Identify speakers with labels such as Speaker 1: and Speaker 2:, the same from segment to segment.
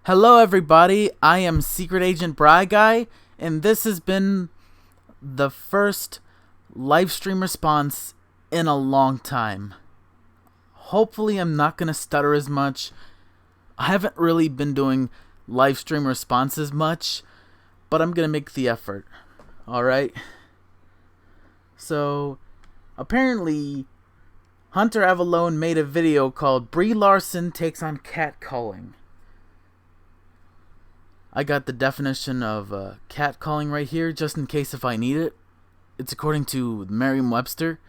Speaker 1: Hello everybody, I am Secret Agent Brie Guy, and this has been the first live stream response in a long time. Hopefully I'm not going to stutter as much. I haven't really been doing live stream responses much, but I'm going to make the effort. Alright? So, apparently, Hunter Avallone made a video called Brie Larson Takes on Catcalling. I got the definition of catcalling right here, just in case if I need it. It's according to Merriam-Webster.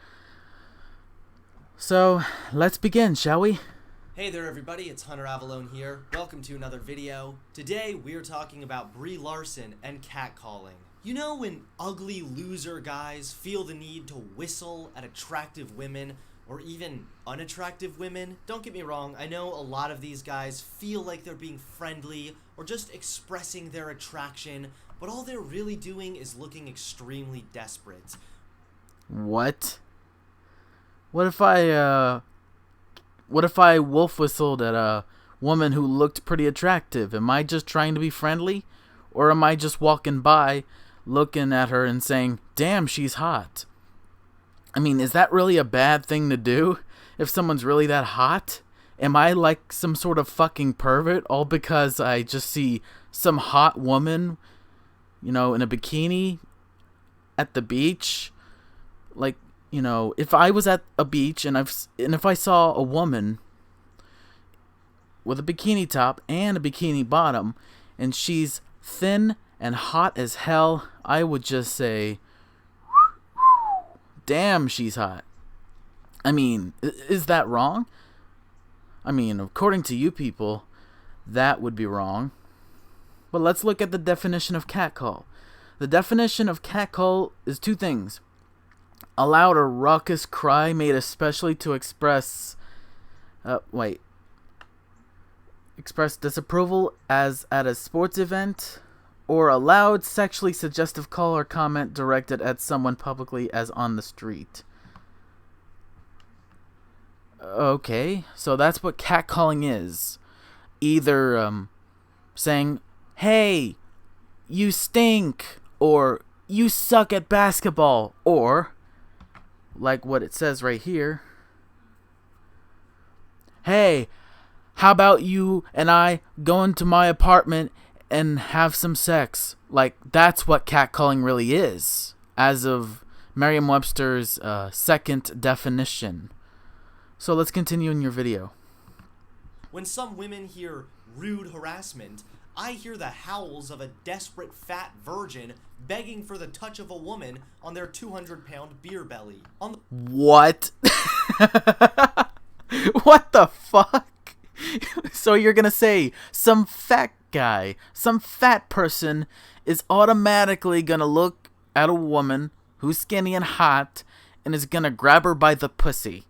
Speaker 1: So, let's begin, shall we?
Speaker 2: Hey there everybody, it's Hunter Avallone here. Welcome to another video. Today we're talking about Brie Larson and catcalling. You know when ugly loser guys feel the need to whistle at attractive women or even unattractive women? Don't get me wrong, I know a lot of these guys feel like they're being friendly or just expressing their attraction, but all they're really doing is looking extremely desperate.
Speaker 1: What? What if I wolf whistled at a woman who looked pretty attractive? Am I just trying to be friendly? Or am I just walking by, looking at her and saying, damn, she's hot? I mean, is that really a bad thing to do if someone's really that hot? Am I like some sort of fucking pervert all because I just see some hot woman, you know, in a bikini at the beach? Like, you know, if I was at a beach and if I saw a woman with a bikini top and a bikini bottom and she's thin and hot as hell, I would just say, damn, she's hot. I mean, is that wrong? I mean, according to you people, that would be wrong. But let's look at the definition of catcall. The definition of catcall is two things. A loud or raucous cry made especially to express disapproval as at a sports event, or a loud, sexually suggestive call or comment directed at someone publicly as on the street. Okay, so that's what catcalling is. Either saying, hey, you stink, or you suck at basketball, or, like what it says right here, hey, how about you and I go into my apartment and have some sex? Like, that's what catcalling really is, as of Merriam-Webster's second definition. So let's continue in your video.
Speaker 2: When some women hear rude harassment, I hear the howls of a desperate fat virgin begging for the touch of a woman on their 200-pound beer belly.
Speaker 1: What? What the fuck? So you're gonna say some fat guy, some fat person is automatically gonna look at a woman who's skinny and hot and is gonna grab her by the pussy?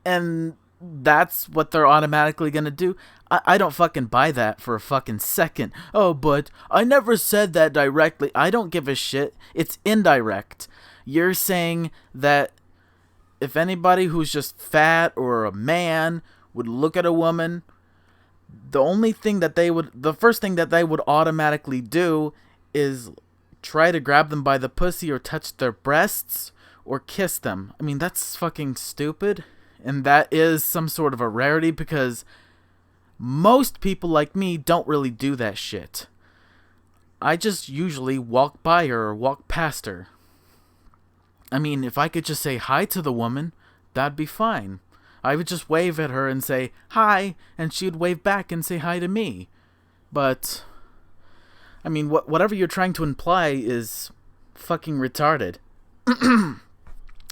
Speaker 1: And that's what they're automatically gonna do? I don't fucking buy that for a fucking second. Oh, but I never said that directly. I don't give a shit. It's indirect. You're saying that if anybody who's just fat or a man would look at a woman, the first thing that they would automatically do is try to grab them by the pussy or touch their breasts or kiss them. I mean, that's fucking stupid. And that is some sort of a rarity because most people like me don't really do that shit. I just usually walk by her or walk past her. I mean, if I could just say hi to the woman, that'd be fine. I would just wave at her and say hi, and she'd wave back and say hi to me. But, I mean, whatever you're trying to imply is fucking retarded.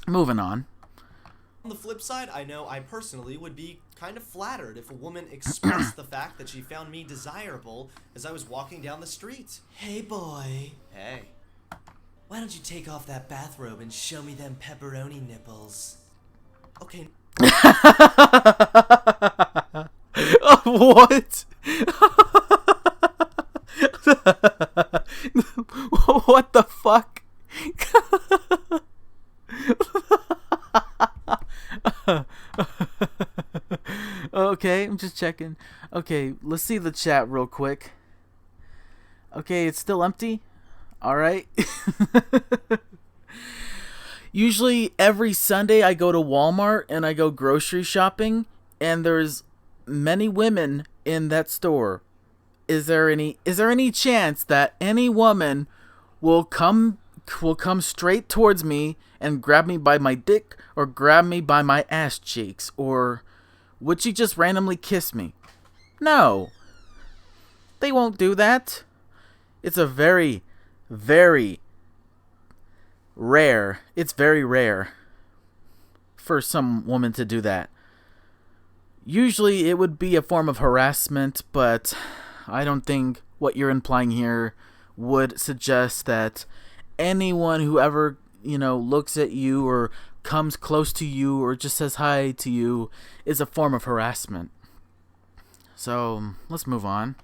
Speaker 1: Moving on.
Speaker 2: On the flip side, I know I personally would be kind of flattered if a woman expressed the fact that she found me desirable as I was walking down the street. Hey boy. Hey. Why don't you take off that bathrobe and show me them pepperoni nipples? Okay.
Speaker 1: What? What the fuck? Okay, I'm just checking. Okay, let's see the chat real quick. Okay, it's still empty. All right. Usually every Sunday I go to Walmart and I go grocery shopping, and there's many women in that store. Is there any chance that any woman will come straight towards me and grab me by my dick or grab me by my ass cheeks, or would she just randomly kiss me? No. They won't do that. It's a very, very rare. It's very rare for some woman to do that. Usually it would be a form of harassment, but I don't think what you're implying here would suggest that anyone who ever, looks at you or comes close to you or just says hi to you is a form of harassment. So, let's move on.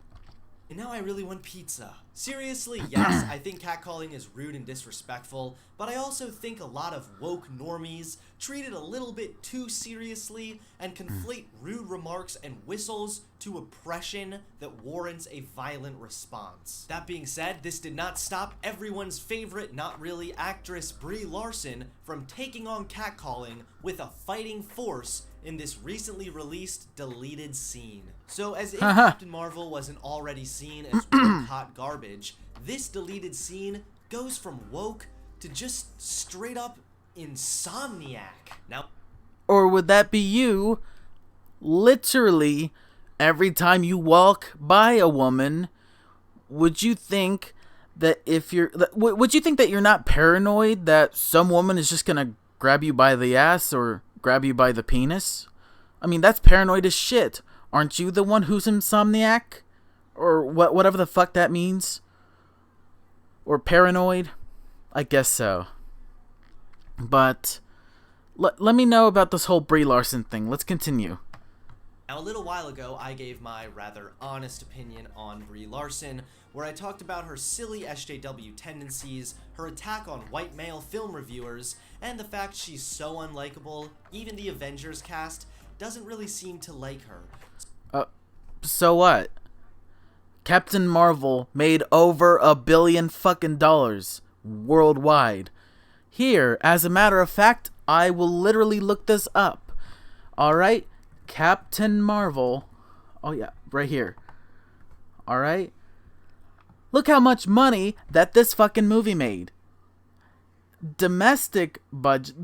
Speaker 2: And now I really want pizza. Seriously, yes, I think catcalling is rude and disrespectful, but I also think a lot of woke normies treat it a little bit too seriously and conflate rude remarks and whistles to oppression that warrants a violent response. That being said, this did not stop everyone's favorite not really actress Brie Larson from taking on catcalling with a fighting force in this recently released deleted scene. So as if Captain Marvel wasn't already seen as woke hot garbage, this deleted scene goes from woke to just straight up insomniac. Now,
Speaker 1: or would that be you? Literally, every time you walk by a woman, would you think that would you think that you're not paranoid that some woman is just gonna grab you by the ass or grab you by the penis? I mean, that's paranoid as shit. Aren't you the one who's insomniac? Or whatever the fuck that means? Or paranoid? I guess so. But let me know about this whole Brie Larson thing. Let's continue.
Speaker 2: Now, a little while ago, I gave my rather honest opinion on Brie Larson, where I talked about her silly SJW tendencies, her attack on white male film reviewers, and the fact she's so unlikable, even the Avengers cast doesn't really seem to like her.
Speaker 1: So what? Captain Marvel made over $1 billion fucking dollars worldwide. Here, as a matter of fact, I will literally look this up. Alright? Captain Marvel. Oh yeah, right here. Alright? Look how much money that this fucking movie made. Domestic budget,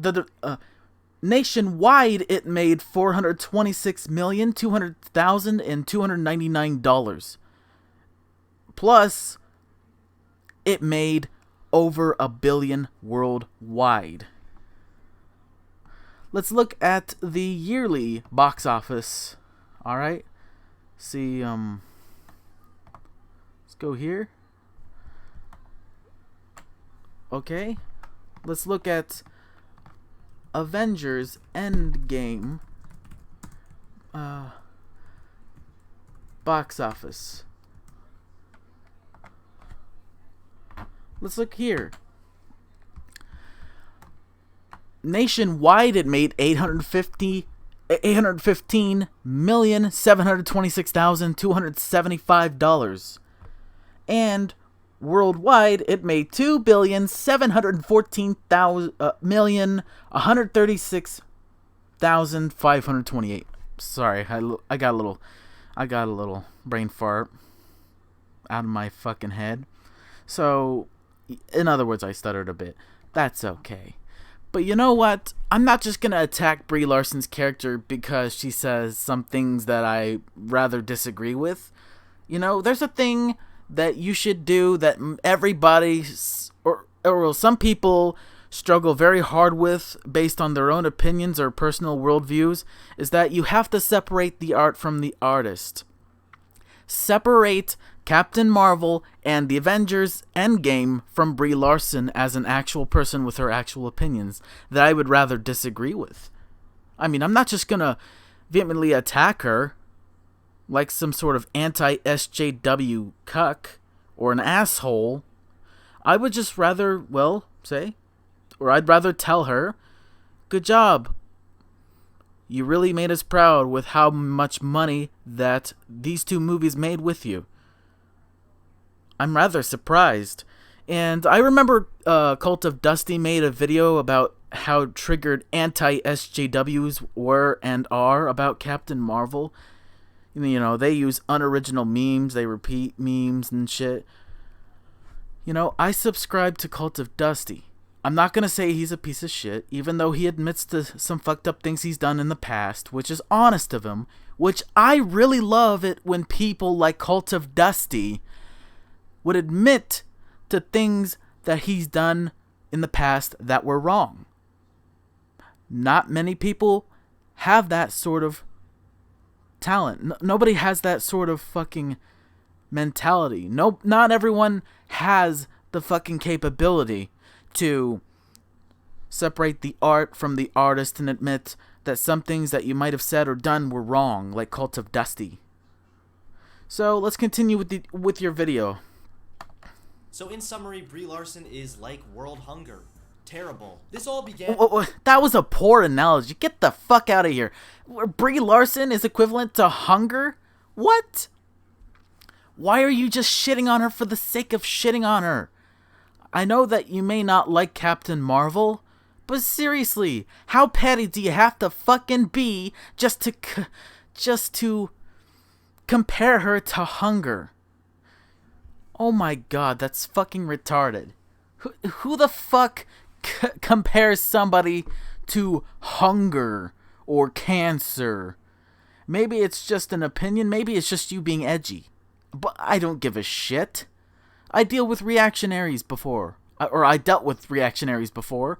Speaker 1: nationwide it made $426,200,299. Plus, it made over $1 billion worldwide. Let's look at the yearly box office. Alright? See, let's go here. Okay. Let's look at Avengers Endgame box office. Let's look here. Nationwide, it made $815,726,275, and worldwide, it made $2,714,136,528. Sorry, I got a little brain fart out of my fucking head. So, in other words, I stuttered a bit. That's okay. But you know what? I'm not just gonna attack Brie Larson's character because she says some things that I rather disagree with. There's a thing that you should do that everybody or some people struggle very hard with based on their own opinions or personal worldviews, is that you have to separate the art from the artist. Separate Captain Marvel and the Avengers Endgame from Brie Larson as an actual person with her actual opinions that I would rather disagree with. I mean, I'm not just gonna vehemently attack her like some sort of anti-SJW cuck or an asshole. I would just rather, I'd rather tell her, good job. You really made us proud with how much money that these two movies made with you. I'm rather surprised. And I remember Cult of Dusty made a video about how triggered anti-SJWs were and are about Captain Marvel. You know, they use unoriginal memes, they repeat memes and shit. You know, I subscribe to Cult of Dusty. I'm not going to say he's a piece of shit, even though he admits to some fucked up things he's done in the past, which is honest of him, which I really love it when people like Cult of Dusty would admit to things that he's done in the past that were wrong. Not many people have that sort of talent. Nobody has that sort of fucking mentality. Not everyone has the fucking capability to separate the art from the artist and admit that some things that you might have said or done were wrong, like Cult of Dusty. So let's continue with your video.
Speaker 2: So in summary, Brie Larson is like world hunger. Terrible. This all began...
Speaker 1: That was a poor analogy. Get the fuck out of here. Brie Larson is equivalent to hunger? What? Why are you just shitting on her for the sake of shitting on her? I know that you may not like Captain Marvel, but seriously, how petty do you have to fucking be just to compare her to hunger? Oh my god, that's fucking retarded. Who the fuck compares somebody to hunger or cancer? Maybe it's just an opinion, maybe it's just you being edgy. But I don't give a shit. I deal with reactionaries before. Or I dealt with reactionaries before.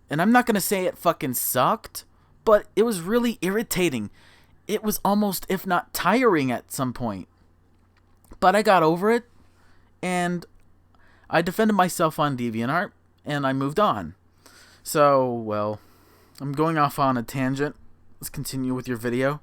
Speaker 1: And I'm not gonna say it fucking sucked, but it was really irritating. It was almost, if not tiring at some point. But I got over it, and I defended myself on DeviantArt, and I moved on. So, well, I'm going off on a tangent. Let's continue with your video.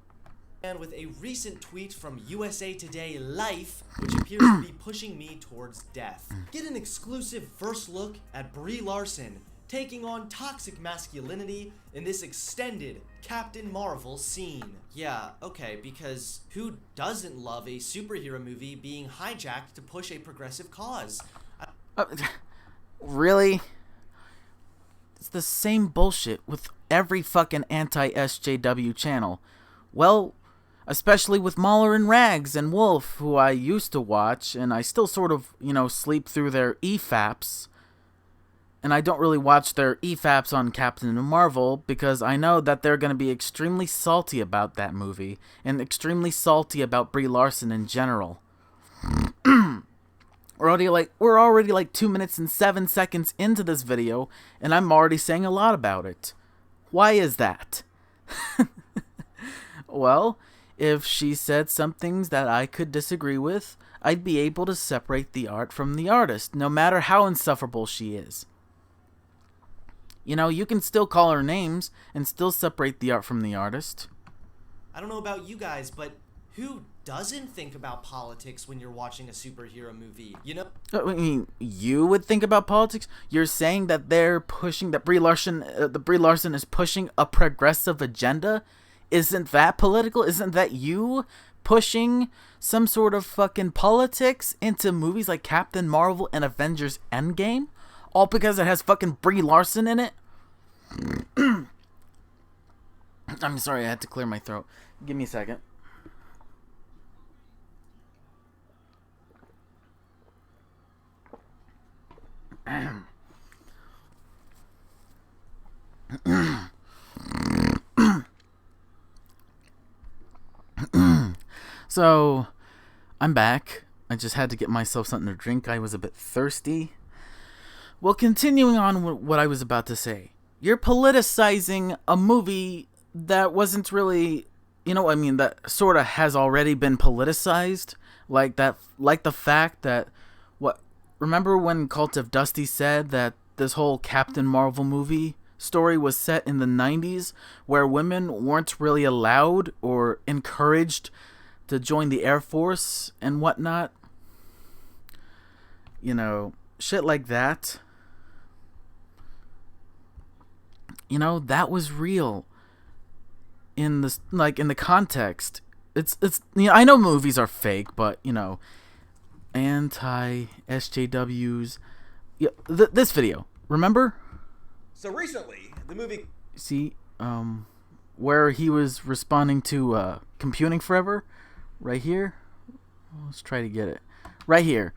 Speaker 2: And with a recent tweet from USA Today Life, which appears to be pushing me towards death. Get an exclusive first look at Brie Larson taking on toxic masculinity in this extended Captain Marvel scene. Yeah, okay, because who doesn't love a superhero movie being hijacked to push a progressive cause?
Speaker 1: Really? It's the same bullshit with every fucking anti-SJW channel. Well, especially with Mahler and Rags and Wolf, who I used to watch, and I still sort of, sleep through their EFAPs. And I don't really watch their EFAPs on Captain Marvel because I know that they're going to be extremely salty about that movie and extremely salty about Brie Larson in general. We're already like 2 minutes and 7 seconds into this video, and I'm already saying a lot about it. Why is that? Well, if she said some things that I could disagree with, I'd be able to separate the art from the artist, no matter how insufferable she is. You can still call her names and still separate the art from the artist.
Speaker 2: I don't know about you guys, but who doesn't think about politics when you're watching a superhero movie?
Speaker 1: I mean, you would think about politics? You're saying that they're pushing, that Brie Larson is pushing a progressive agenda? Isn't that political? Isn't that you pushing some sort of fucking politics into movies like Captain Marvel and Avengers Endgame? All because it has fucking Brie Larson in it? I'm sorry, I had to clear my throat. Give me a second. So, I'm back. I just had to get myself something to drink. I was a bit thirsty. Well, continuing on with what I was about to say. You're politicizing a movie that wasn't really, that sort of has already been politicized. Like the fact that, remember when Cult of Dusty said that this whole Captain Marvel movie story was set in the 90s, where women weren't really allowed or encouraged to join the Air Force and whatnot? Shit like that. That was real. in this, like, in the context, it's I know movies are fake, but anti-SJWs. Yeah, this video, remember?
Speaker 3: So recently, the movie...
Speaker 1: See, where he was responding to Computing Forever, right here. Let's try to get it. Right here.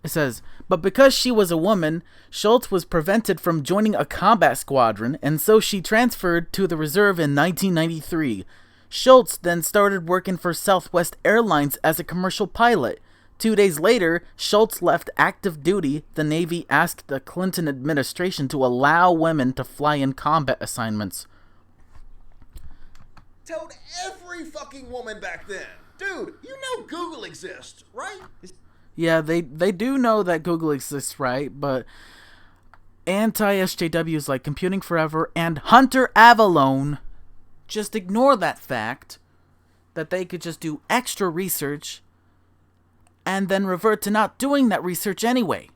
Speaker 1: It says, but because she was a woman, Schultz was prevented from joining a combat squadron, and so she transferred to the reserve in 1993. Schultz then started working for Southwest Airlines as a commercial pilot. 2 days later, Schultz left active duty. The Navy asked the Clinton administration to allow women to fly in combat assignments.
Speaker 3: Told every fucking woman back then. Dude, you know Google exists, right?
Speaker 1: Yeah, they do know that Google exists, right? But anti-SJWs like Computing Forever and Hunter Avallone just ignore that fact that they could just do extra research and then revert to not doing that research anyway.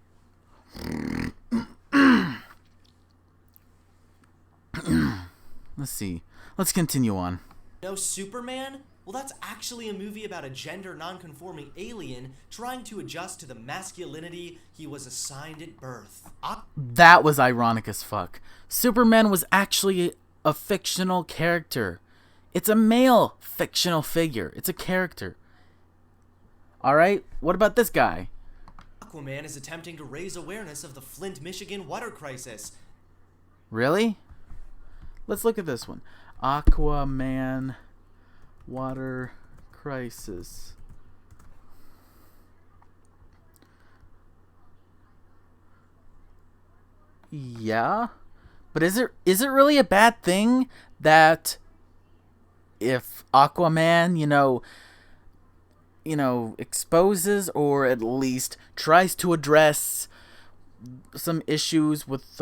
Speaker 1: Let's see. Let's continue on.
Speaker 2: No Superman? Well, that's actually a movie about a gender non-conforming alien trying to adjust to the masculinity he was assigned at birth.
Speaker 1: That was ironic as fuck. Superman was actually a fictional character. It's a male fictional figure. It's a character. Alright, what about this guy?
Speaker 2: Aquaman is attempting to raise awareness of the Flint, Michigan water crisis.
Speaker 1: Really? Let's look at this one. Aquaman water crisis. Yeah, but is it really a bad thing that if Aquaman, exposes or at least tries to address some issues with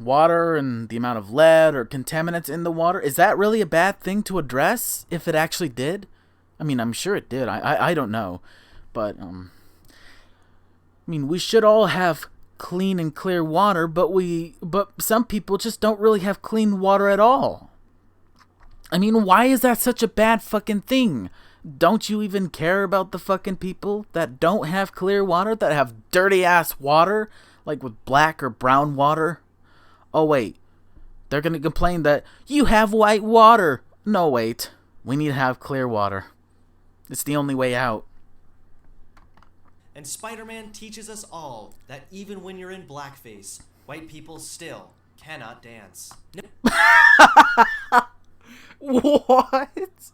Speaker 1: water and the amount of lead or contaminants in the water, is that really a bad thing to address if it actually did? I mean, I'm sure it did. I don't know. But, we should all have clean and clear water, but some people just don't really have clean water at all. I mean, why is that such a bad fucking thing? Don't you even care about the fucking people that don't have clear water, that have dirty ass water? Like with black or brown water? Oh, wait. They're going to complain that you have white water. No, wait. We need to have clear water. It's the only way out.
Speaker 2: And Spider-Man teaches us all that even when you're in blackface, white people still cannot dance.
Speaker 1: What?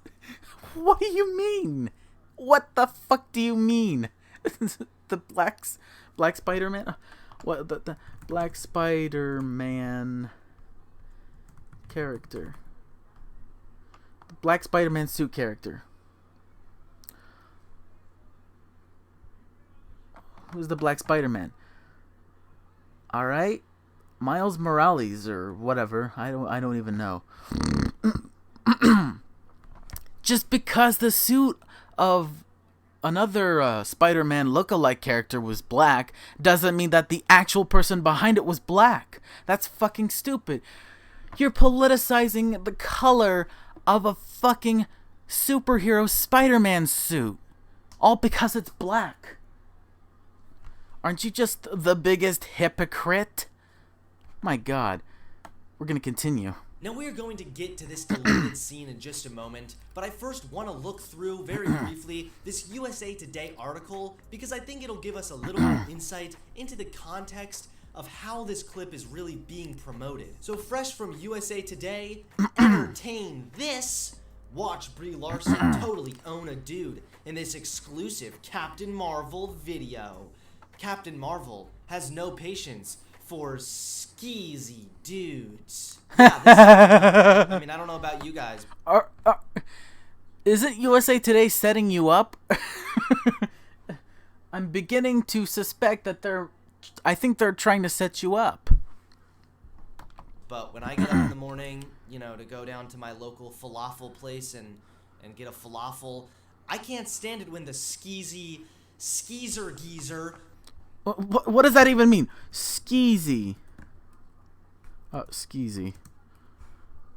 Speaker 1: What do you mean? What the fuck do you mean? The black Spider-Man? What the Black Spider-Man character? The Black Spider-Man suit character. Who's the Black Spider-Man? All right, Miles Morales or whatever. I don't even know. Just because the suit of another Spider-Man look-alike character was black doesn't mean that the actual person behind it was black. That's fucking stupid. You're politicizing the color of a fucking superhero Spider-Man suit, all because it's black. Aren't you just the biggest hypocrite? My God. We're gonna continue.
Speaker 2: Now we're going to get to this deleted scene in just a moment, but I first want to look through, very briefly, this USA Today article, because I think it'll give us a little more insight into the context of how this clip is really being promoted. So fresh from USA Today, entertain this! Watch Brie Larson totally own a dude in this exclusive Captain Marvel video. Captain Marvel has no patience for skeezy dudes. Yeah, I don't know about you guys.
Speaker 1: Isn't USA Today setting you up? I'm beginning to suspect that I think they're trying to set you up.
Speaker 2: But when I get up in the morning, to go down to my local falafel place and get a falafel, I can't stand it when the skeezer geezer.
Speaker 1: What does that even mean? Skeezy. Oh, skeezy.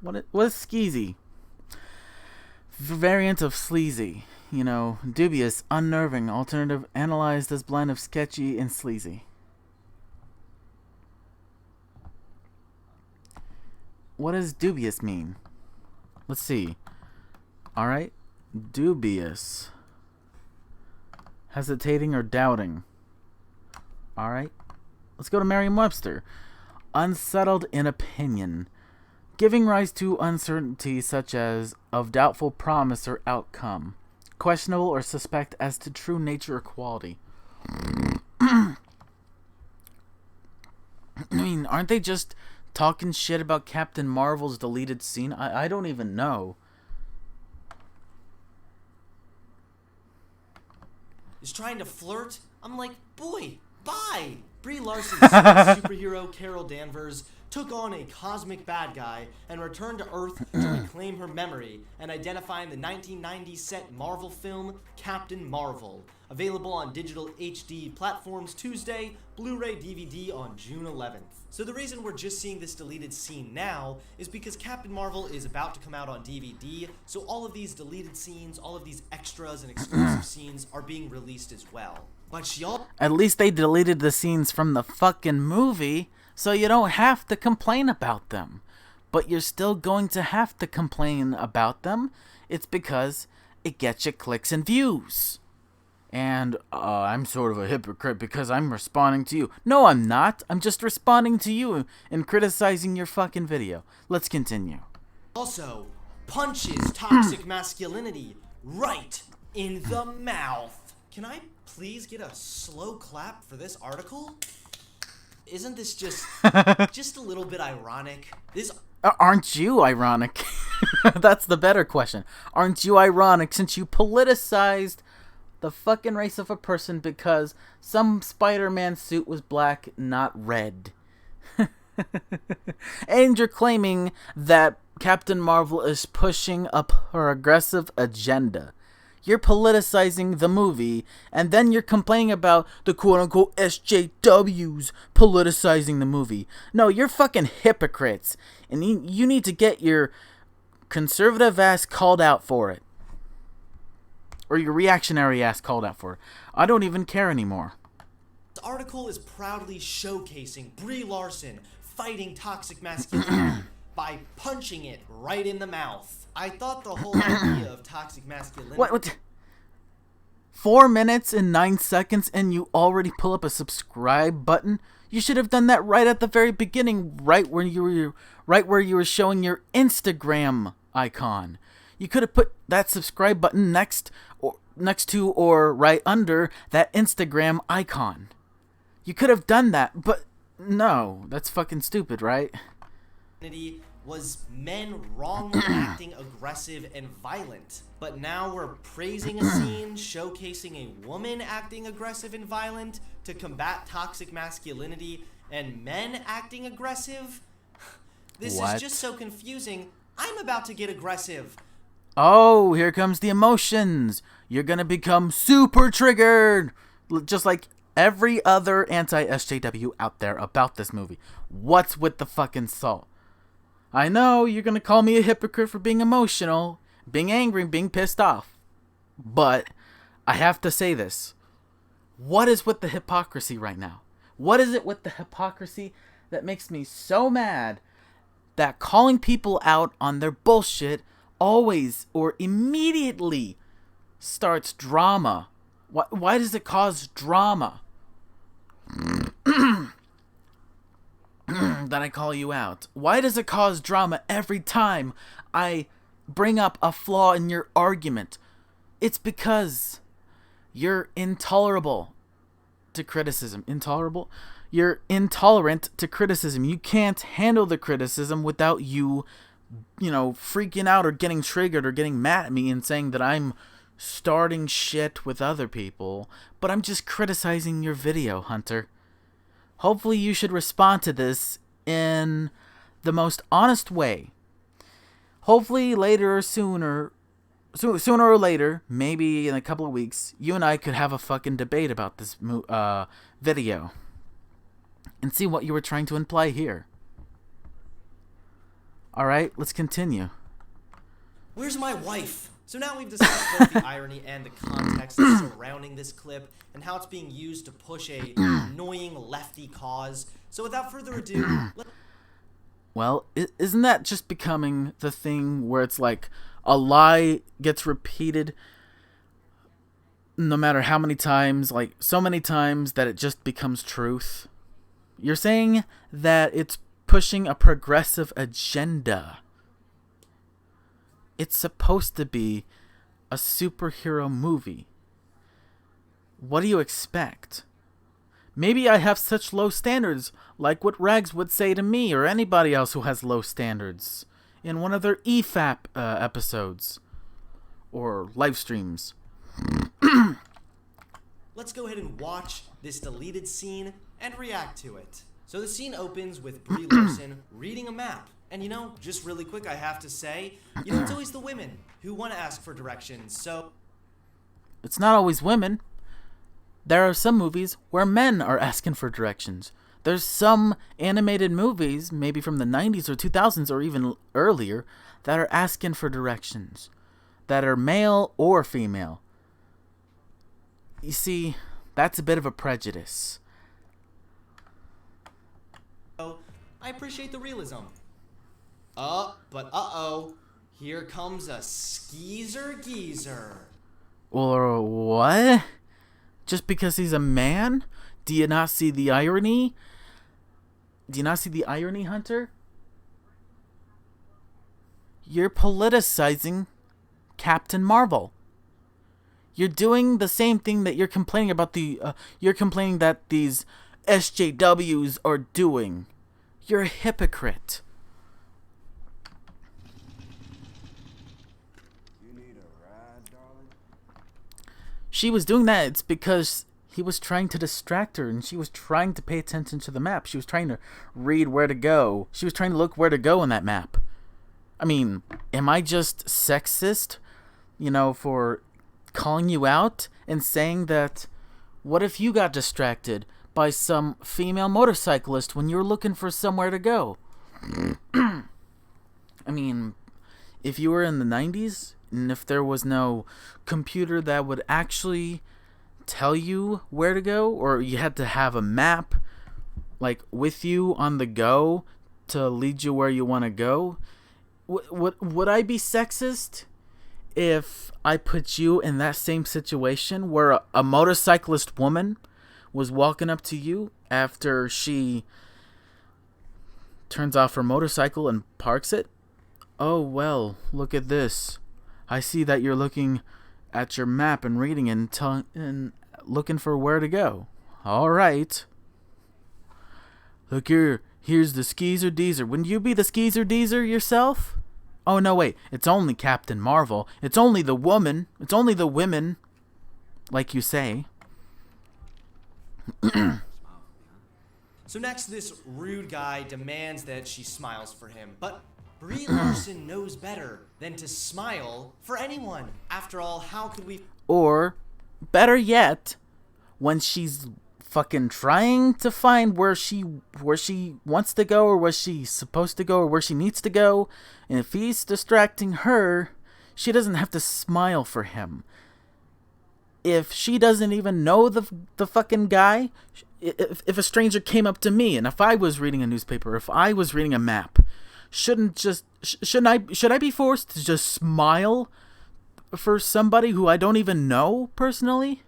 Speaker 1: What is skeezy? variant of sleazy. You know, dubious, unnerving, alternative, analyzed as blend of sketchy and sleazy. What does dubious mean? Let's see. Alright. Dubious. Hesitating or doubting. Alright. Let's go to Merriam-Webster. Unsettled in opinion. Giving rise to uncertainty such as of doubtful promise or outcome. Questionable or suspect as to true nature or quality. I mean, aren't they just talking shit about Captain Marvel's deleted scene? I don't even know.
Speaker 2: Is trying to flirt? I'm like, boy, bye! Brie Larson's superhero Carol Danvers took on a cosmic bad guy and returned to Earth to reclaim her memory and identify in the 1990s set Marvel film Captain Marvel. Available on digital HD platforms Tuesday, Blu-ray DVD on June 11th. So the reason we're just seeing this deleted scene now is because Captain Marvel is about to come out on DVD, so all of these deleted scenes, all of these extras and exclusive scenes are being released as well. But she
Speaker 1: At least they deleted the scenes from the fucking movie, so you don't have to complain about them. But you're still going to have to complain about them. It's because it gets you clicks and views. And I'm sort of a hypocrite because I'm responding to you. No, I'm not. I'm just responding to you and criticizing your fucking video. Let's continue.
Speaker 2: Also punches toxic masculinity right in the mouth. Can I please get a slow clap for this article? Isn't this just a little bit ironic?
Speaker 1: Aren't you ironic? That's the better question. Aren't you ironic since you politicized the fucking race of a person because some Spider-Man suit was black, not red? And you're claiming that Captain Marvel is pushing a progressive agenda. You're politicizing the movie, and then you're complaining about the quote-unquote SJWs politicizing the movie. No, you're fucking hypocrites, and you need to get your conservative ass called out for it. Or your reactionary ass called out for it. I don't even care anymore.
Speaker 2: This article is proudly showcasing Brie Larson fighting toxic masculinity by punching it right in the mouth. I thought the whole idea of toxic masculinity...
Speaker 1: What? 4 minutes and 9 seconds and you already pull up a subscribe button? You should have done that right at the very beginning, right where you were showing your Instagram icon. You could have put that subscribe button next to or right under that Instagram icon. You could have done that, but no, that's fucking stupid, right?
Speaker 2: Was men wrongly acting aggressive and violent. But now we're praising a scene showcasing a woman acting aggressive and violent to combat toxic masculinity and men acting aggressive? This is just so confusing. I'm about to get aggressive.
Speaker 1: Oh, here comes the emotions. You're gonna become super triggered. Just like every other anti-SJW out there about this movie. What's with the fucking salt? I know you're going to call me a hypocrite for being emotional, being angry, being pissed off. But I have to say this. What is with the hypocrisy right now? What is it with the hypocrisy that makes me so mad that calling people out on their bullshit always or immediately starts drama? Why does it cause drama? That I call you out. Why does it cause drama every time I bring up a flaw in your argument? It's because you're intolerable to criticism. Intolerable? You're intolerant to criticism. You can't handle the criticism without you freaking out or getting triggered or getting mad at me and saying that I'm starting shit with other people. But I'm just criticizing your video, Hunter. Hopefully you should respond to this in the most honest way. Hopefully later or sooner or later, maybe in a couple of weeks, you and I could have a fucking debate about this video. And see what you were trying to imply here. Alright, let's continue.
Speaker 2: Where's my wife? So now we've discussed both the irony and the context surrounding this clip and how it's being used to push a annoying lefty cause. So without further ado,
Speaker 1: Well, isn't that just becoming the thing where it's like a lie gets repeated no matter how many times, like so many times that it just becomes truth? You're saying that it's pushing a progressive agenda. It's supposed to be a superhero movie. What do you expect? Maybe I have such low standards, like what Rags would say to me or anybody else who has low standards in one of their EFAP episodes or live streams.
Speaker 2: let's go ahead and watch this deleted scene and react to it. So the scene opens with Brie Larson reading a map. And you know, just really quick, I have to say, you know, it's always the women who want to ask for directions, so...
Speaker 1: It's not always women. There are some movies where men are asking for directions. There's some animated movies, maybe from the 90s or 2000s or even earlier, that are asking for directions. That are male or female. You see, that's a bit of a prejudice.
Speaker 2: So, I appreciate the realism. But uh-oh. Here comes a skeezer geezer.
Speaker 1: Or what? Just because he's a man? Do you not see the irony? Do you not see the irony, Hunter? You're politicizing Captain Marvel. You're doing the same thing that you're complaining about you're complaining that these SJWs are doing. You're a hypocrite. She was doing that, it's because he was trying to distract her and she was trying to pay attention to the map. She was trying to read where to go. She was trying to look where to go on that map. I mean, am I just sexist, you know, for calling you out and saying that what if you got distracted by some female motorcyclist when you were looking for somewhere to go? I mean, if you were in the 90s, and if there was no computer that would actually tell you where to go, or you had to have a map like with you on the go to lead you where you want to go, would I be sexist if I put you in that same situation where a motorcyclist woman was walking up to you after she turns off her motorcycle and parks it? Oh, well, look at this. I see that you're looking at your map and reading and looking for where to go. All right. Look here. Here's the Skeezer Deezer. Wouldn't you be the Skeezer Deezer yourself? Oh, no, wait. It's only Captain Marvel. It's only the woman. It's only the women, like you say.
Speaker 2: So next, this rude guy demands that she smiles for him, but Brie Larson knows better than to smile for anyone. After all, how could we...
Speaker 1: Or, better yet, when she's fucking trying to find where she wants to go, or where she's supposed to go, or where she needs to go, and if he's distracting her, she doesn't have to smile for him. If she doesn't even know the fucking guy, if a stranger came up to me, and if I was reading a newspaper, if I was reading a map, should I be forced to just smile for somebody who I don't even know personally?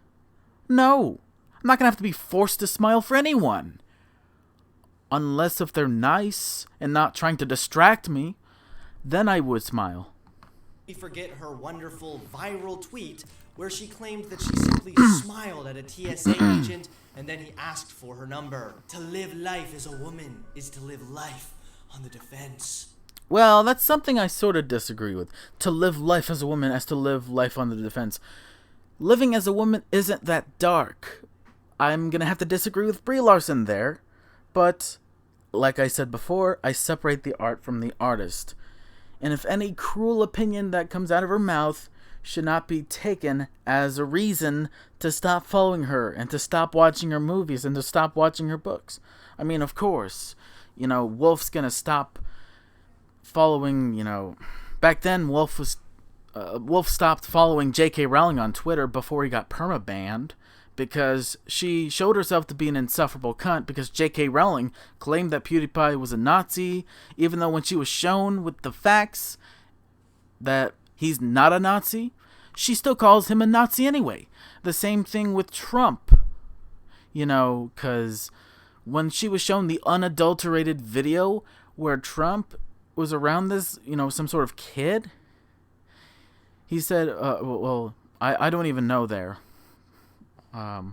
Speaker 1: No. I'm not gonna have to be forced to smile for anyone. Unless if they're nice and not trying to distract me, then I would smile.
Speaker 2: We forget her wonderful viral tweet where she claimed that she simply smiled at a TSA agent and then he asked for her number. To live life as a woman is to live life on the defense.
Speaker 1: Well, that's something I sort of disagree with. To live life as a woman as to live life on the defense. Living as a woman isn't that dark. I'm gonna have to disagree with Brie Larson there. But, like I said before, I separate the art from the artist. And if any cruel opinion that comes out of her mouth should not be taken as a reason to stop following her and to stop watching her movies and to stop watching her books. I mean, of course, you know, Wolf's gonna stop following, you know, back then Wolf was Wolf stopped following J.K. Rowling on Twitter before he got permabanned because she showed herself to be an insufferable cunt because J.K. Rowling claimed that PewDiePie was a Nazi, even though when she was shown with the facts that he's not a Nazi, she still calls him a Nazi anyway. The same thing with Trump. Because when she was shown the unadulterated video where Trump was around this, some sort of kid, he said, I don't even know there. I'll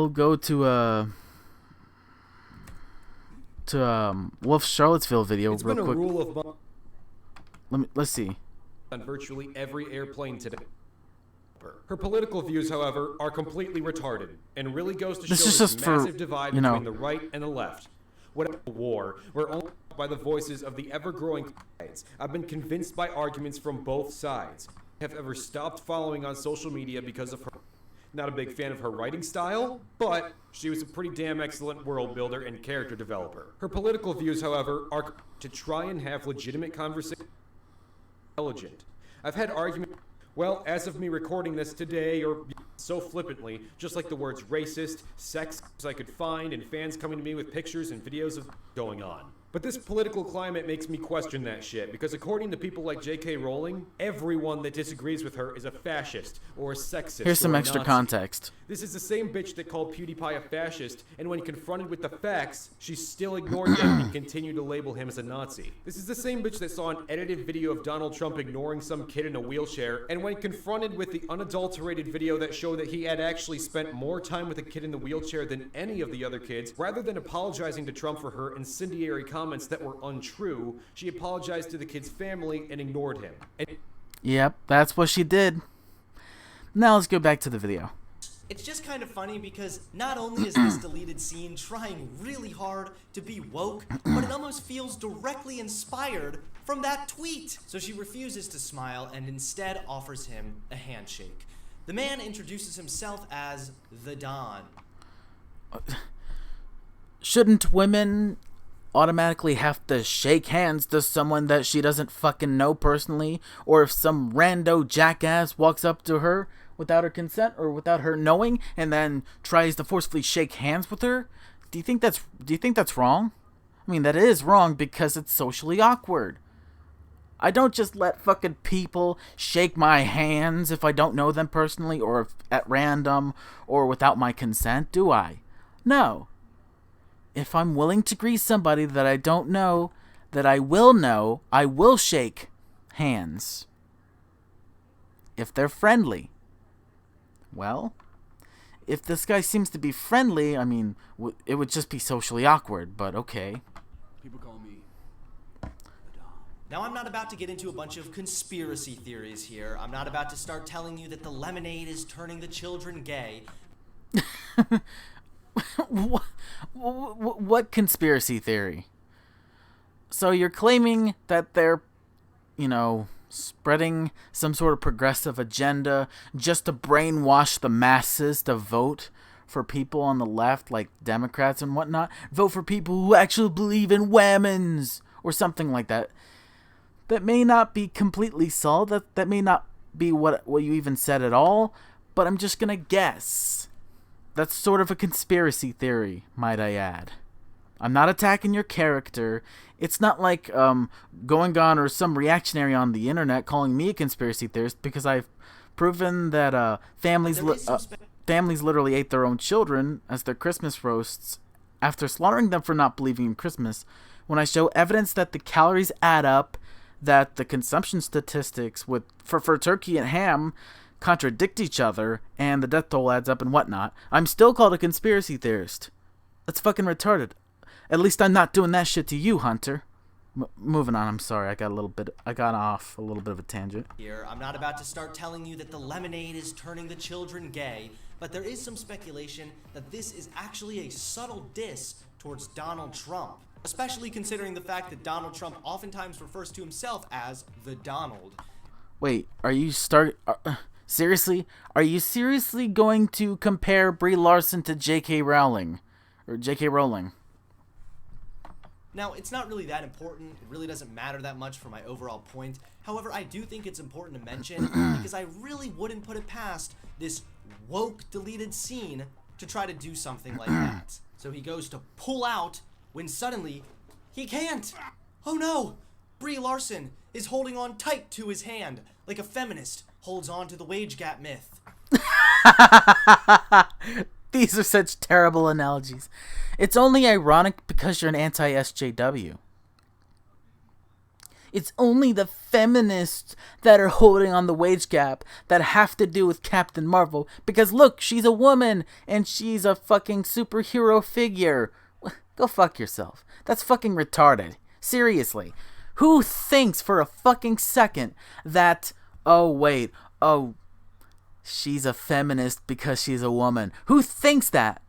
Speaker 1: go to Wolf's Charlottesville video
Speaker 4: It's
Speaker 1: real
Speaker 4: been a
Speaker 1: quick.
Speaker 4: rule of
Speaker 1: Let's see.
Speaker 4: on virtually every airplane today. Her political views, however, are completely retarded, and really goes to
Speaker 1: This
Speaker 4: show
Speaker 1: is
Speaker 4: this
Speaker 1: just for,
Speaker 4: massive divide between the right and the left. What a war, we're only by the voices of the ever-growing sides. I've been convinced by arguments from both sides. I have ever stopped following on social media because of her. Not a big fan of her writing style, but she was a pretty damn excellent world builder and character developer. Her political views, however, are to try and have legitimate conversation. Intelligent. I've had arguments. Well, as of me recording this today, or so flippantly, just like the words racist, sexist I could find, and fans coming to me with pictures and videos of going on. But this political climate makes me question that shit, because according to people like J.K. Rowling, everyone that disagrees with her is a fascist, or a sexist,
Speaker 1: Here's some
Speaker 4: or a
Speaker 1: extra
Speaker 4: Nazi.
Speaker 1: context.
Speaker 4: This is the same bitch that called PewDiePie a fascist, and when confronted with the facts, she still ignored them and continued to label him as a Nazi. This is the same bitch that saw an edited video of Donald Trump ignoring some kid in a wheelchair, and when confronted with the unadulterated video that showed that he had actually spent more time with a kid in the wheelchair than any of the other kids, rather than apologizing to Trump for her incendiary comments that were untrue, she apologized to the kid's family and ignored him.
Speaker 1: Yep, that's what she did. Now let's go back to the video.
Speaker 2: It's just kind of funny because not only is this deleted scene trying really hard to be woke, but it almost feels directly inspired from that tweet. So she refuses to smile and instead offers him a handshake. The man introduces himself as the Don.
Speaker 1: Shouldn't women automatically have to shake hands to someone that she doesn't fucking know personally? Or if some rando jackass walks up to her without her consent or without her knowing and then tries to forcefully shake hands with her? Do you think that's wrong? I mean, that is wrong because it's socially awkward. I don't just let fucking people shake my hands if I don't know them personally or if at random or without my consent, do I? No. If I'm willing to greet somebody that I don't know, that I will shake hands. If they're friendly. Well, if this guy seems to be friendly, I mean, it would just be socially awkward, but okay.
Speaker 5: People call me.
Speaker 2: Now, I'm not about to get into a bunch of conspiracy theories here. I'm not about to start telling you that the lemonade is turning the children gay.
Speaker 1: What conspiracy theory? So you're claiming that they're, spreading some sort of progressive agenda just to brainwash the masses to vote for people on the left, like Democrats and whatnot? Vote for people who actually believe in women's or something like that. That may not be completely solid. That may not be what you even said at all, but I'm just gonna guess. That's sort of a conspiracy theory, might I add. I'm not attacking your character. It's not like going on or some reactionary on the internet calling me a conspiracy theorist because I've proven that families literally ate their own children as their Christmas roasts after slaughtering them for not believing in Christmas. When I show evidence that the calories add up, that the consumption statistics for turkey and ham contradict each other, and the death toll adds up and whatnot, I'm still called a conspiracy theorist. That's fucking retarded. At least I'm not doing that shit to you, Hunter. Moving on, I'm sorry, I got off a little bit of a tangent.
Speaker 2: Here, I'm not about to start telling you that the lemonade is turning the children gay, but there is some speculation that this is actually a subtle diss towards Donald Trump. Especially considering the fact that Donald Trump oftentimes refers to himself as the Donald.
Speaker 1: Wait, seriously? Are you seriously going to compare Brie Larson to J.K. Rowling? Or J.K. Rowling?
Speaker 2: Now, it's not really that important. It really doesn't matter that much for my overall point. However, I do think it's important to mention because I really wouldn't put it past this woke deleted scene to try to do something like that. So he goes to pull out when suddenly he can't. Oh no! Brie Larson is holding on tight to his hand like a feminist holds on to the wage gap myth.
Speaker 1: These are such terrible analogies. It's only ironic because you're an anti-SJW. It's only the feminists that are holding on the wage gap that have to do with Captain Marvel. Because look, she's a woman and she's a fucking superhero figure. Go fuck yourself. That's fucking retarded. Seriously. Who thinks for a fucking second that, she's a feminist because she's a woman? Who thinks that?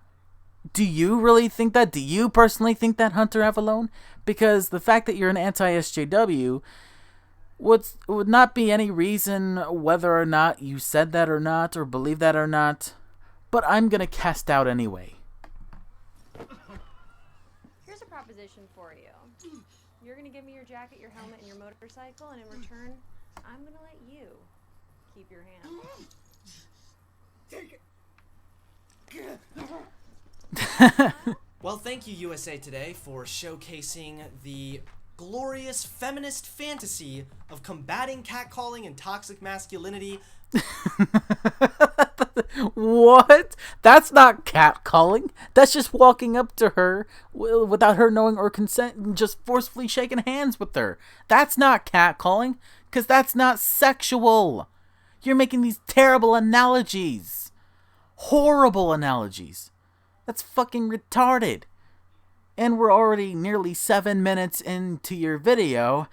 Speaker 1: Do you really think that? Do you personally think that, Hunter Avallone? Because the fact that you're an anti-SJW would not be any reason whether or not you said that or not, or believe that or not. But I'm gonna cast out anyway.
Speaker 5: Here's a proposition for you. You're gonna give me your jacket, your helmet, and your motorcycle, and in return, I'm gonna let you keep your hand.
Speaker 2: Well, thank you, USA Today, for showcasing the glorious feminist fantasy of combating catcalling and toxic masculinity.
Speaker 1: What? That's not catcalling. That's just walking up to her without her knowing or consent and just forcefully shaking hands with her. That's not catcalling, because that's not sexual. You're making these terrible analogies. Horrible analogies. That's fucking retarded. And we're already nearly 7 minutes into your video,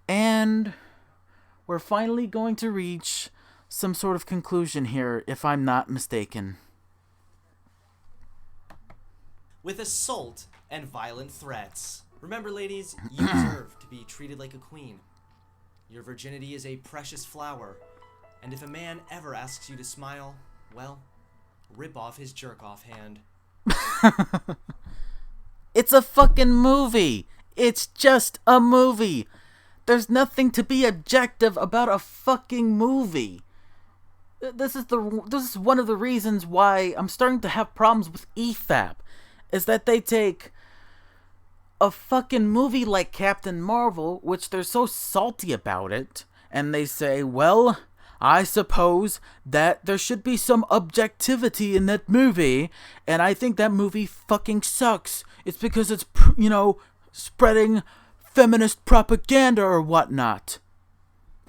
Speaker 1: and we're finally going to reach some sort of conclusion here, if I'm not mistaken.
Speaker 2: With assault and violent threats. Remember, ladies, you deserve to be treated like a queen. Your virginity is a precious flower, and if a man ever asks you to smile, well, rip off his jerk-off hand.
Speaker 1: It's a fucking movie. It's just a movie. There's nothing to be objective about a fucking movie. This is one of the reasons why I'm starting to have problems with EFAP, is that they take a fucking movie like Captain Marvel, which they're so salty about it, and they say, well, I suppose that there should be some objectivity in that movie, and I think that movie fucking sucks. It's because it's, spreading feminist propaganda or whatnot.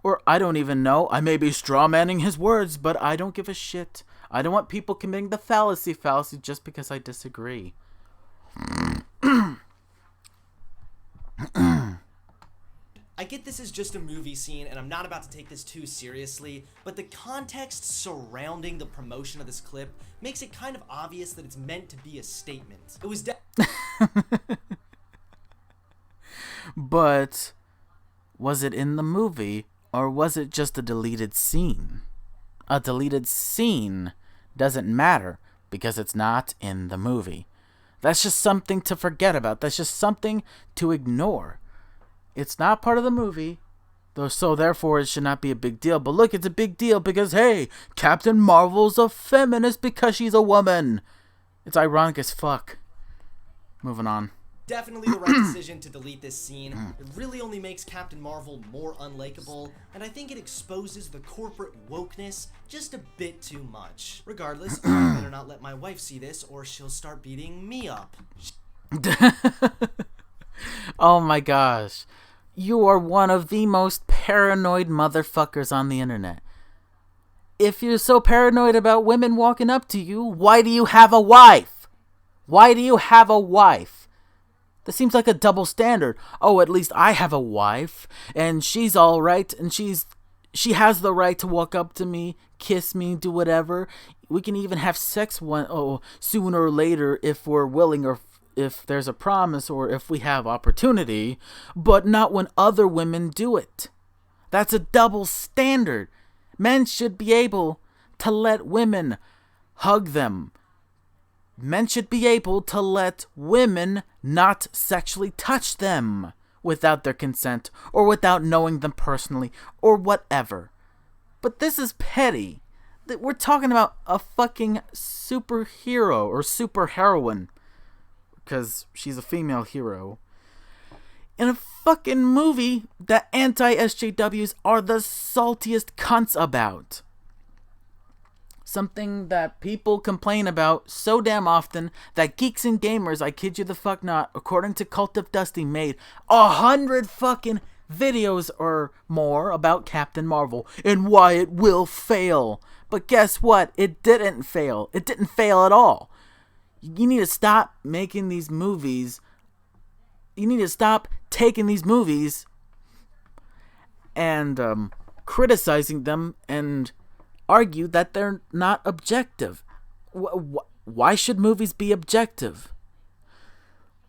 Speaker 1: Or I don't even know. I may be strawmanning his words, but I don't give a shit. I don't want people committing the fallacy just because I disagree.
Speaker 2: I get this is just a movie scene, and I'm not about to take this too seriously, but the context surrounding the promotion of this clip makes it kind of obvious that it's meant to be a statement. It was
Speaker 1: But was it in the movie, or was it just a deleted scene? A deleted scene doesn't matter because it's not in the movie. That's just something to forget about. That's just something to ignore. It's not part of the movie, so therefore it should not be a big deal. But look, it's a big deal because, hey, Captain Marvel's a feminist because she's a woman. It's ironic as fuck. Moving on.
Speaker 2: Definitely the right decision to delete this scene. It really only makes Captain Marvel more unlikable, and I think it exposes the corporate wokeness just a bit too much. Regardless, I better not let my wife see this or she'll start beating me up.
Speaker 1: Oh my gosh. You are one of the most paranoid motherfuckers on the internet. If you're so paranoid about women walking up to you, why do you have a wife? Why do you have a wife? That seems like a double standard. Oh, at least I have a wife, and she's alright, and she has the right to walk up to me, kiss me, do whatever. We can even have sex sooner or later if we're willing, or if there's a promise, or if we have opportunity, but not when other women do it. That's a double standard. Men should be able to let women hug them. Men should be able to let women not sexually touch them without their consent or without knowing them personally or whatever. But this is petty. We're talking about a fucking superhero or superheroine, because she's a female hero, in a fucking movie that anti-SJWs are the saltiest cunts about. Something that people complain about so damn often that geeks and gamers, I kid you the fuck not, according to Cult of Dusty, made 100 fucking videos or more about Captain Marvel and why it will fail. But guess what? It didn't fail. It didn't fail at all. You need to stop making these movies. You need to stop taking these movies and criticizing them and argue that they're not objective. Why should movies be objective?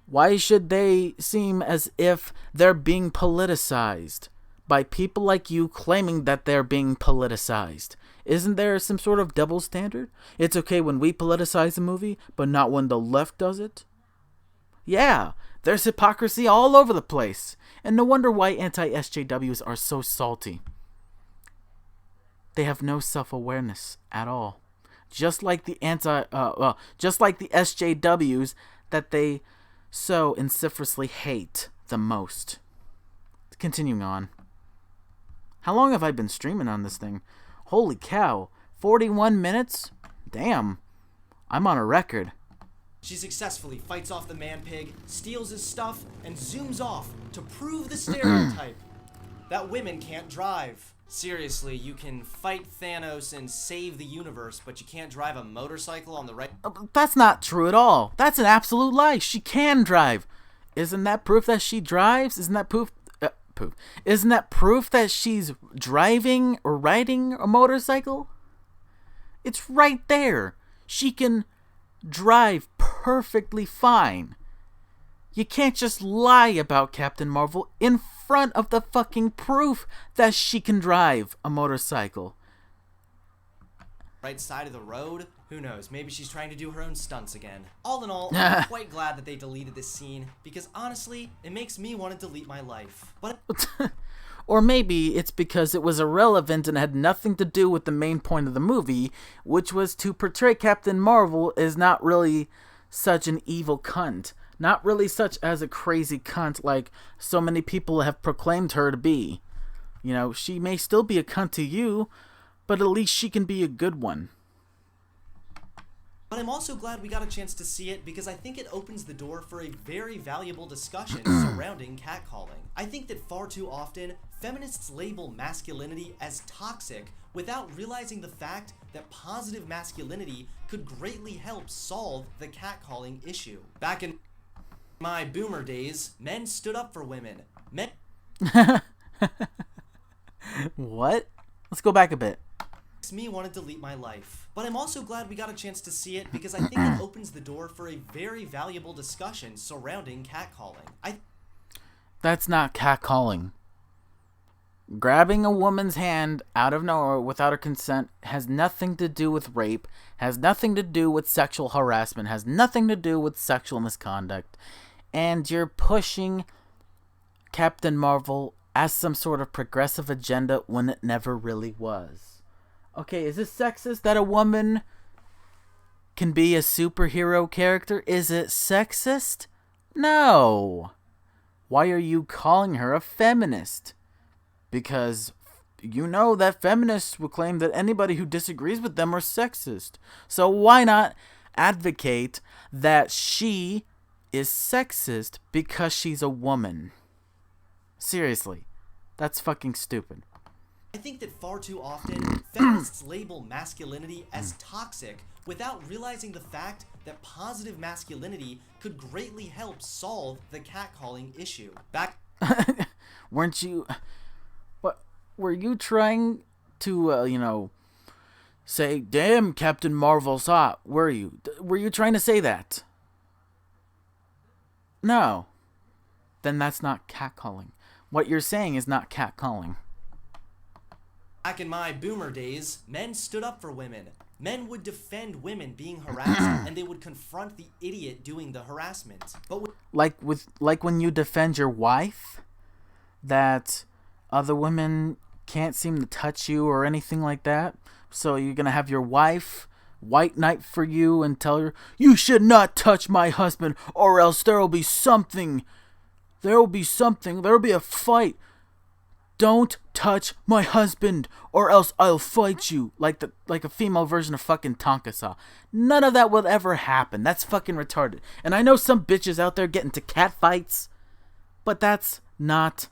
Speaker 1: Why should they seem as if they're being politicized by people like you claiming that they're being politicized? Isn't there some sort of double standard? It's okay when we politicize a movie, but not when the left does it? Yeah, there's hypocrisy all over the place. And no wonder why anti-SJWs are so salty. They have no self-awareness at all. Just like the SJWs that they so vociferously hate the most. Continuing on. How long have I been streaming on this thing? Holy cow. 41 minutes? Damn. I'm on a record.
Speaker 2: She successfully fights off the man-pig, steals his stuff, and zooms off to prove the stereotype that women can't drive. Seriously, you can fight Thanos and save the universe, but you can't drive a motorcycle on the right...
Speaker 1: That's not true at all. That's an absolute lie. She can drive. Isn't that proof that she drives? Isn't that proof... Isn't that proof that she's driving or riding a motorcycle? It's right there. She can drive perfectly fine. You can't just lie about Captain Marvel in front of the fucking proof that she can drive a motorcycle.
Speaker 2: Right side of the road? Who knows? Maybe she's trying to do her own stunts again. All in all, I'm quite glad that they deleted this scene, because honestly, it makes me want to delete my life. But
Speaker 1: or maybe it's because it was irrelevant and had nothing to do with the main point of the movie, which was to portray Captain Marvel as not really such an evil cunt. Not really such as a crazy cunt like so many people have proclaimed her to be. You know, she may still be a cunt to you, but at least she can be a good one.
Speaker 2: I'm also glad we got a chance to see it, because I think it opens the door for a very valuable discussion surrounding catcalling. I think that far too often, feminists label masculinity as toxic without realizing the fact that positive masculinity could greatly help solve the catcalling issue. Back in my boomer days, men stood up for women. Men...
Speaker 1: What? Let's go back a bit.
Speaker 2: Makes me want to delete my life. But I'm also glad we got a chance to see it, because I think it opens the door for a very valuable discussion surrounding catcalling.
Speaker 1: That's not catcalling. Grabbing a woman's hand out of nowhere without her consent has nothing to do with rape, has nothing to do with sexual harassment, has nothing to do with sexual misconduct. And you're pushing Captain Marvel as some sort of progressive agenda when it never really was. Okay, is it sexist that a woman can be a superhero character? Is it sexist? No. Why are you calling her a feminist? Because you know that feminists will claim that anybody who disagrees with them are sexist. So why not advocate that she is sexist because she's a woman? Seriously, that's fucking stupid.
Speaker 2: I think that far too often, feminists label masculinity as toxic without realizing the fact that positive masculinity could greatly help solve the catcalling issue.
Speaker 1: Weren't you... What? Were you trying to, say, damn, Captain Marvel's hot? Were you? Were you trying to say that? No. Then that's not catcalling. What you're saying is not catcalling.
Speaker 2: Back in my boomer days, men stood up for women. Men would defend women being harassed, and they would confront the idiot doing the harassment. But
Speaker 1: like when you defend your wife, that other women can't seem to touch you or anything like that. So you're gonna have your wife white knight for you and tell her, you should not touch my husband, or else there'll be something. There'll be a fight. Don't touch my husband, or else I'll fight you. Like a female version of fucking Tonka Saw. None of that will ever happen. That's fucking retarded. And I know some bitches out there get into cat fights, but that's not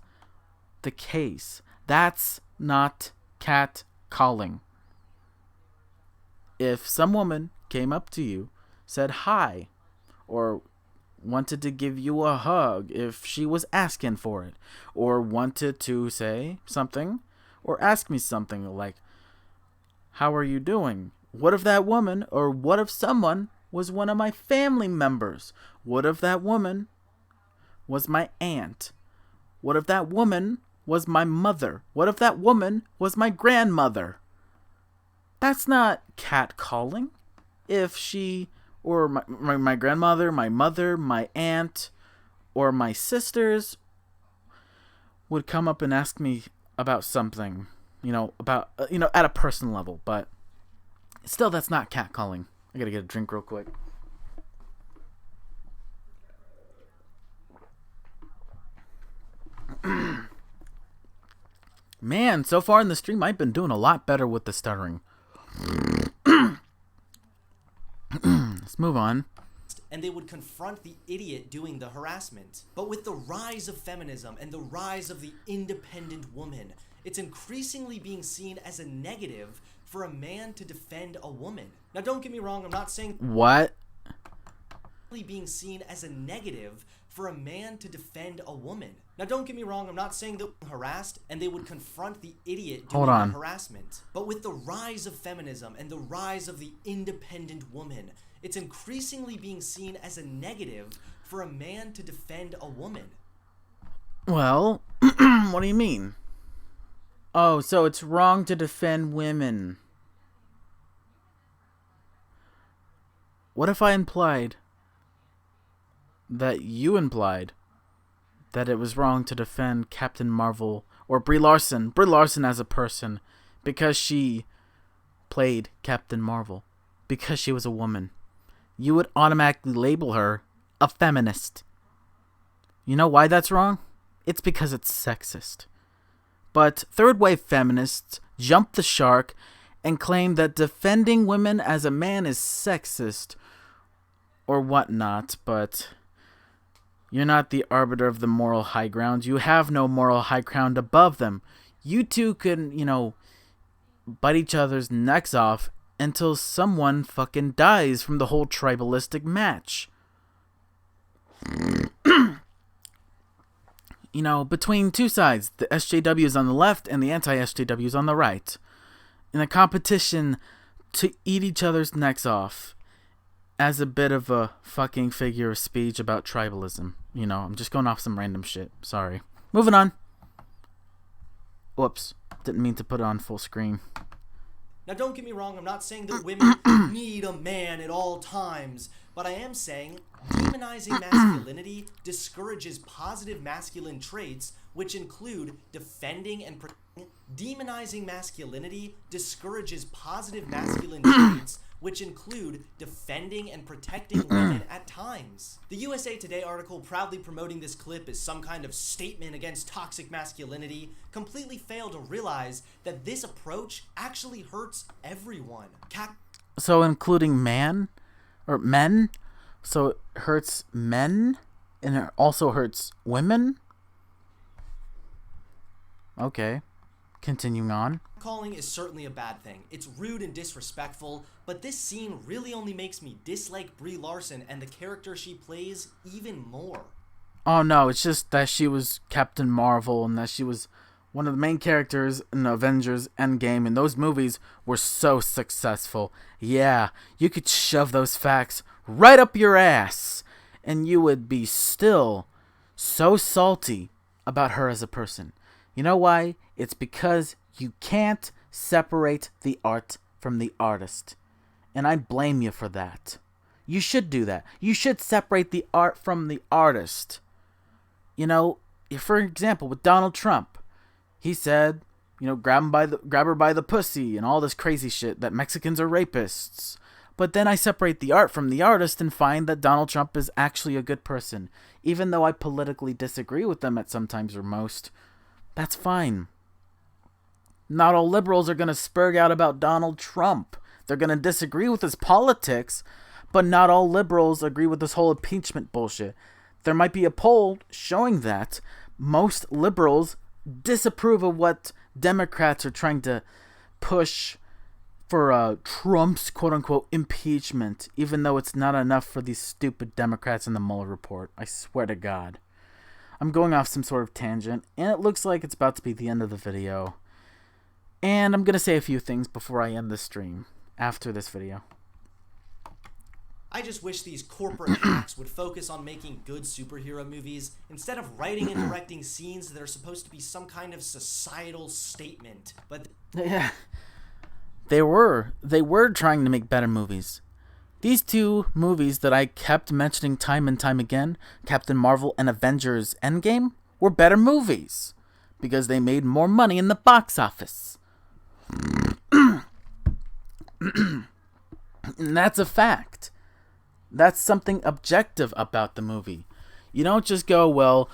Speaker 1: the case. That's not catcalling. If some woman came up to you, said hi, or wanted to give you a hug if she was asking for it, or wanted to say something or ask me something like, how are you doing? What if that woman, or what if someone was one of my family members? What if that woman was my aunt? What if that woman was my mother? What if that woman was my grandmother? That's not catcalling. If she, or my grandmother, my mother, my aunt, or my sisters would come up and ask me about something, at a personal level, but still, that's not catcalling. I gotta get a drink real quick. Man, so far in the stream, I've been doing a lot better with the stuttering. Let's move on.
Speaker 2: And they would confront the idiot doing the harassment. But with the rise of feminism and the rise of the independent woman, it's increasingly being seen as a negative for a man to defend a woman. Now, don't get me wrong, I'm not saying...
Speaker 1: What?
Speaker 2: ...being seen as a negative for a man to defend a woman. Now, don't get me wrong, I'm not saying that harassed and they would confront the idiot doing the harassment. But with the rise of feminism and the rise of the independent woman, it's increasingly being seen as a negative for a man to defend a woman.
Speaker 1: Well, what do you mean? Oh, so it's wrong to defend women. What if I implied that you implied that it was wrong to defend Captain Marvel or Brie Larson as a person because she played Captain Marvel, because she was a woman? You would automatically label her a feminist. You know why that's wrong? It's because it's sexist. But third wave feminists jump the shark and claim that defending women as a man is sexist or whatnot, but you're not the arbiter of the moral high ground. You have no moral high ground above them. You two can, bite each other's necks off until someone fucking dies from the whole tribalistic match. Between two sides, the SJWs on the left and the anti-SJWs on the right, in a competition to eat each other's necks off as a bit of a fucking figure of speech about tribalism. I'm just going off some random shit. Sorry. Moving on. Whoops. Didn't mean to put it on full screen.
Speaker 2: Now, don't get me wrong, I'm not saying that women need a man at all times, but I am saying demonizing masculinity discourages positive masculine traits, which include defending and protecting. Demonizing masculinity discourages positive masculine traits, which include defending and protecting women at times. The USA Today article proudly promoting this clip as some kind of statement against toxic masculinity completely failed to realize that this approach actually hurts everyone.
Speaker 1: So including men? So it hurts men? And it also hurts women? Okay. Continuing on.
Speaker 2: Catcalling is certainly a bad thing. It's rude and disrespectful, but this scene really only makes me dislike Brie Larson and the character she plays even more.
Speaker 1: Oh no, it's just that she was Captain Marvel and that she was one of the main characters in Avengers Endgame, and those movies were so successful. Yeah, you could shove those facts right up your ass, and you would be still so salty about her as a person. You know why? It's because you can't separate the art from the artist. And I blame you for that. You should do that. You should separate the art from the artist. You know, for example, with Donald Trump, he said, you know, grab her by the pussy and all this crazy shit, that Mexicans are rapists. But then I separate the art from the artist and find that Donald Trump is actually a good person. Even though I politically disagree with them at sometimes or most, that's fine. Not all liberals are going to spurg out about Donald Trump. They're going to disagree with his politics, but not all liberals agree with this whole impeachment bullshit. There might be a poll showing that most liberals disapprove of what Democrats are trying to push for Trump's quote-unquote impeachment, even though it's not enough for these stupid Democrats in the Mueller report. I swear to God. I'm going off some sort of tangent, and it looks like it's about to be the end of the video. And I'm going to say a few things before I end the stream after this video.
Speaker 2: I just wish these corporate hacks would focus on making good superhero movies instead of writing and directing scenes that are supposed to be some kind of societal statement. But
Speaker 1: yeah, they were trying to make better movies. These two movies that I kept mentioning time and time again, Captain Marvel and Avengers Endgame, were better movies because they made more money in the box office. And that's a fact. That's something objective about the movie. You don't just go, well,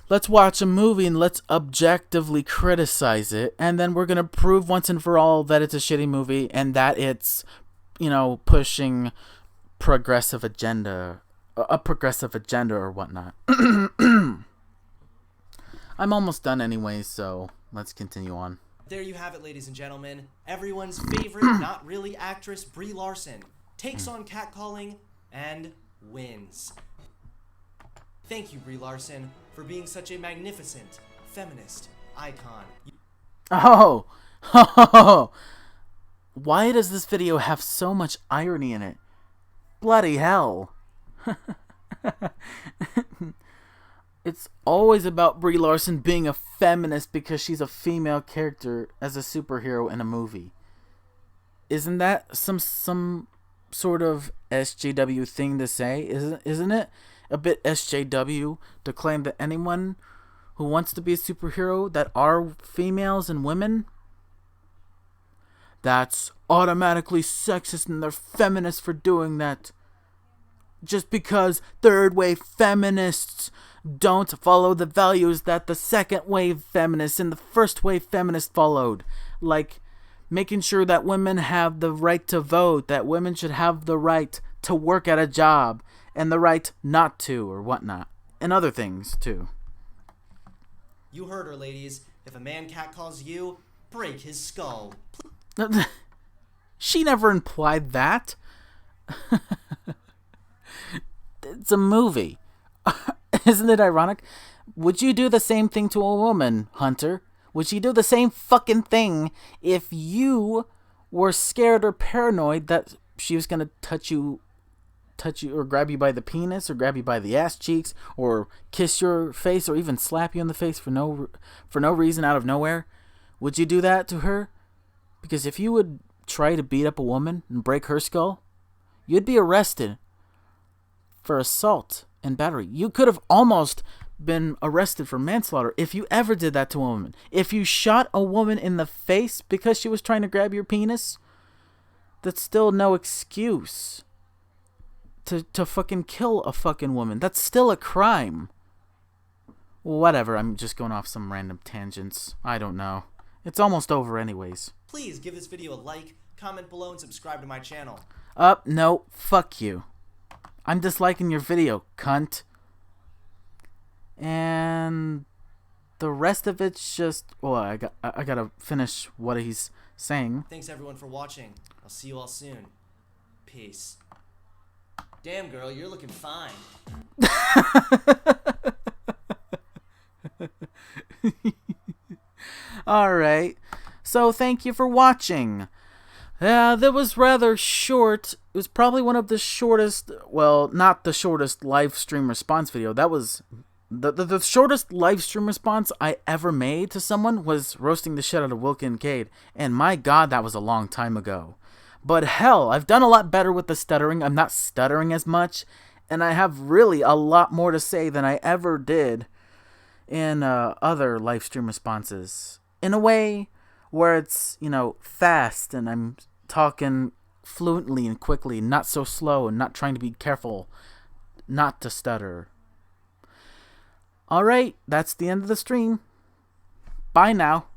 Speaker 1: let's watch a movie and let's objectively criticize it, and then we're going to prove once and for all that it's a shitty movie and that it's, you know, pushing a progressive agenda or whatnot. I'm almost done anyway, so let's continue on.
Speaker 2: There you have it, ladies and gentlemen. Everyone's favorite not really actress, Brie Larson, takes on Catcalling and wins. Thank you, Brie Larson, for being such a magnificent feminist icon.
Speaker 1: Oh, why does this video have so much irony in it? Bloody hell. It's always about Brie Larson being a feminist because she's a female character as a superhero in a movie. Isn't that some sort of SJW thing to say? Isn't it a bit SJW to claim that anyone who wants to be a superhero that are females and women, that's automatically sexist and they're feminists for doing that? Just because third wave feminists don't follow the values that the second wave feminists and the first wave feminists followed, like making sure that women have the right to vote, that women should have the right to work at a job and the right not to, or whatnot, and other things too.
Speaker 2: You heard her, ladies. If a man catcalls you, break his skull.
Speaker 1: She never implied that. It's a movie. Isn't it ironic? Would you do the same thing to a woman, Hunter? Would you do the same fucking thing if you were scared or paranoid that she was going to touch you or grab you by the penis or grab you by the ass cheeks or kiss your face or even slap you in the face for no reason out of nowhere? Would you do that to her? Because if you would try to beat up a woman and break her skull, you'd be arrested for assault and battery. You could have almost been arrested for manslaughter if you ever did that to a woman. If you shot a woman in the face because she was trying to grab your penis, that's still no excuse to fucking kill a fucking woman. That's still a crime. Whatever, I'm just going off some random tangents. I don't know. It's almost over anyways.
Speaker 2: Please give this video a like, comment below, and subscribe to my channel.
Speaker 1: No, fuck you. I'm disliking your video, cunt. And the rest of it's just, well, I gotta finish what he's saying.
Speaker 2: Thanks everyone for watching. I'll see you all soon. Peace. Damn girl, you're looking fine.
Speaker 1: Alright, so thank you for watching. That was rather short. It was probably one of the shortest, well, not the shortest live stream response video. That was the shortest live stream response I ever made to someone was roasting the shit out of Will Kincaid. And my God, that was a long time ago. But hell, I've done a lot better with the stuttering. I'm not stuttering as much, and I have really a lot more to say than I ever did in other live stream responses. In a way where it's, fast and I'm talking fluently and quickly, not so slow and not trying to be careful not to stutter. Alright, that's the end of the stream. Bye now.